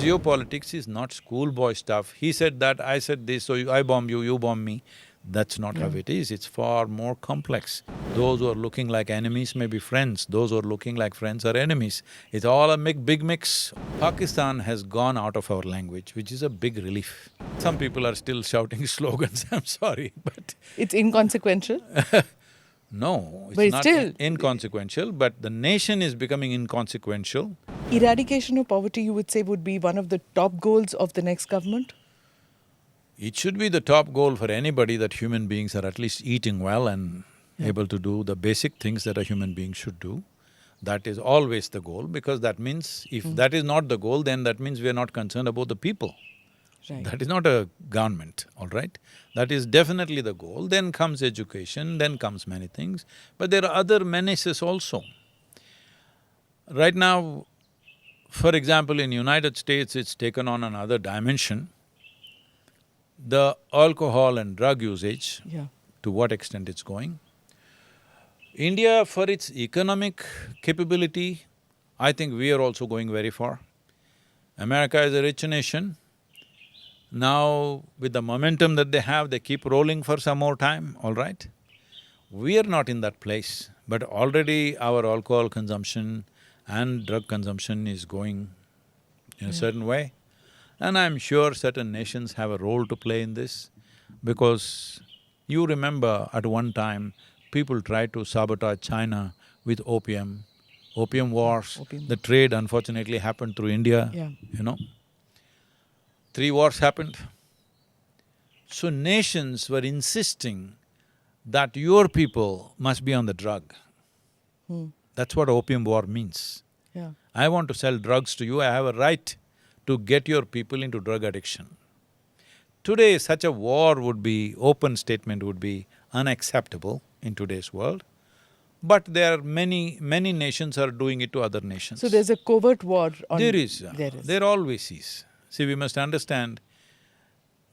Geopolitics is not schoolboy stuff. He said that, I said this, so I bomb you, you bomb me. That's not how it is, it's far more complex. Those who are looking like enemies may be friends, those who are looking like friends are enemies. It's all a big mix. Pakistan has gone out of our language, which is a big relief. Some people are still shouting slogans, I'm sorry, but… It's inconsequential? No, But it's it's not still… inconsequential, but the nation is becoming inconsequential. Eradication of poverty, you would say, would be one of the top goals of the next government? It should be the top goal for anybody that human beings are at least eating well and able to do the basic things that a human being should do. That is always the goal, because that means if that is not the goal, then that means we are not concerned about the people. Right. That is not a government, all right? That is definitely the goal. Then comes education, then comes many things. But there are other menaces also. Right now, for example, in United States, it's taken on another dimension. The alcohol and drug usage, to what extent it's going. India, for its economic capability, I think we are also going very far. America is a rich nation. Now, with the momentum that they have, they keep rolling for some more time, all right? We are not in that place, but already our alcohol consumption and drug consumption is going in a certain way. And I'm sure certain nations have a role to play in this, because you remember at one time, people tried to sabotage China with opium wars. The trade unfortunately happened through India, you know. 3 wars happened. So nations were insisting that your people must be on the drug. That's what opium war means. I want to sell drugs to you, I have a right to get your people into drug addiction. Today, such a war would be… open statement would be unacceptable in today's world, but there are many nations are doing it to other nations. So there's a covert war on… There is. There is. There always is. See, we must understand,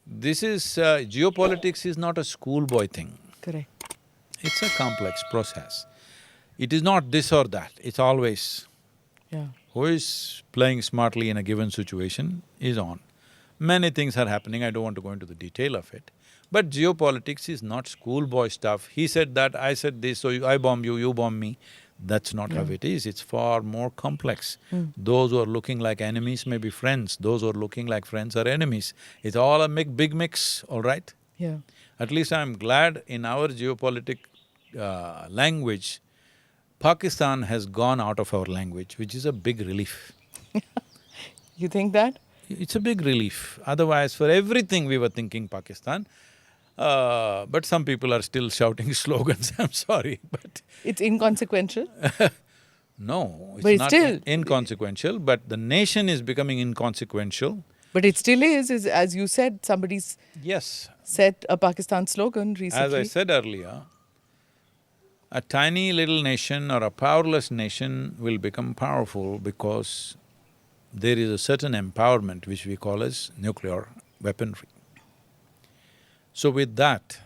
this is… geopolitics is not a schoolboy thing. Correct. It's a complex process. It is not this or that, it's always… Who is playing smartly in a given situation is on. Many things are happening, I don't want to go into the detail of it. But geopolitics is not schoolboy stuff. He said that, I said this, so I bomb you, you bomb me. That's not how it is, it's far more complex. Those who are looking like enemies may be friends, those who are looking like friends are enemies. It's all a big mix, all right? At least I'm glad in our geopolitic language, Pakistan has gone out of our language, which is a big relief. You think that? It's a big relief. Otherwise, for everything we were thinking Pakistan, but some people are still shouting slogans, I'm sorry, but… It's inconsequential? No, But it's not still… inconsequential, but the nation is becoming inconsequential. But it still is, as you said, somebody's… Yes. Said a Pakistan slogan recently. As I said earlier, a tiny little nation or a powerless nation will become powerful because there is a certain empowerment which we call as nuclear weaponry. So with that,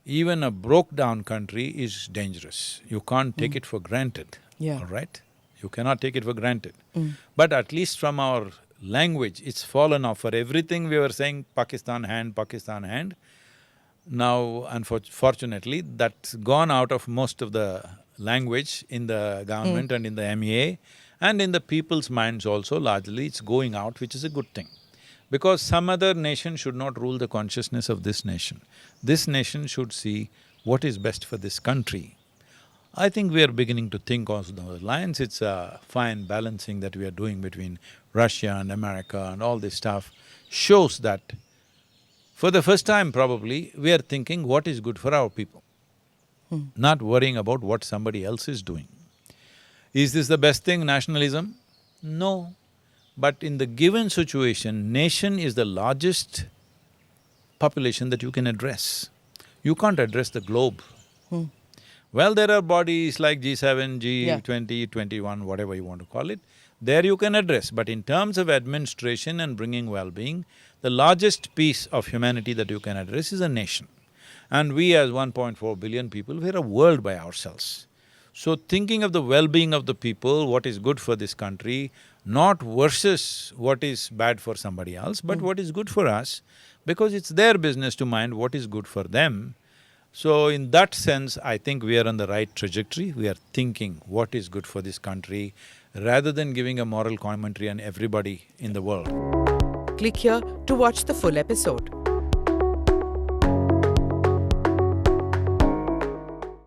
even a broke-down country is dangerous. You can't take it for granted, all right? You cannot take it for granted. But at least from our language, it's fallen off. For everything we were saying Pakistan hand. Now, unfortunately, that's gone out of most of the language in the government and in the MEA, and in the people's minds also, largely it's going out, which is a good thing. Because some other nation should not rule the consciousness of this nation. This nation should see what is best for this country. I think we are beginning to think also those lines. It's a fine balancing that we are doing between Russia and America and all this stuff shows that for the first time probably, we are thinking what is good for our people, not worrying about what somebody else is doing. Is this the best thing, nationalism? No. But in the given situation, nation is the largest population that you can address. You can't address the globe. Well, there are bodies like G7, G20, 21, whatever you want to call it, there you can address. But in terms of administration and bringing well-being, the largest piece of humanity that you can address is a nation. And we as 1.4 billion people, we're a world by ourselves. So thinking of the well-being of the people, what is good for this country, not versus what is bad for somebody else, but what is good for us, because it's their business to mind what is good for them. So in that sense, I think we are on the right trajectory. We are thinking what is good for this country, rather than giving a moral commentary on everybody in the world. Click here to watch the full episode.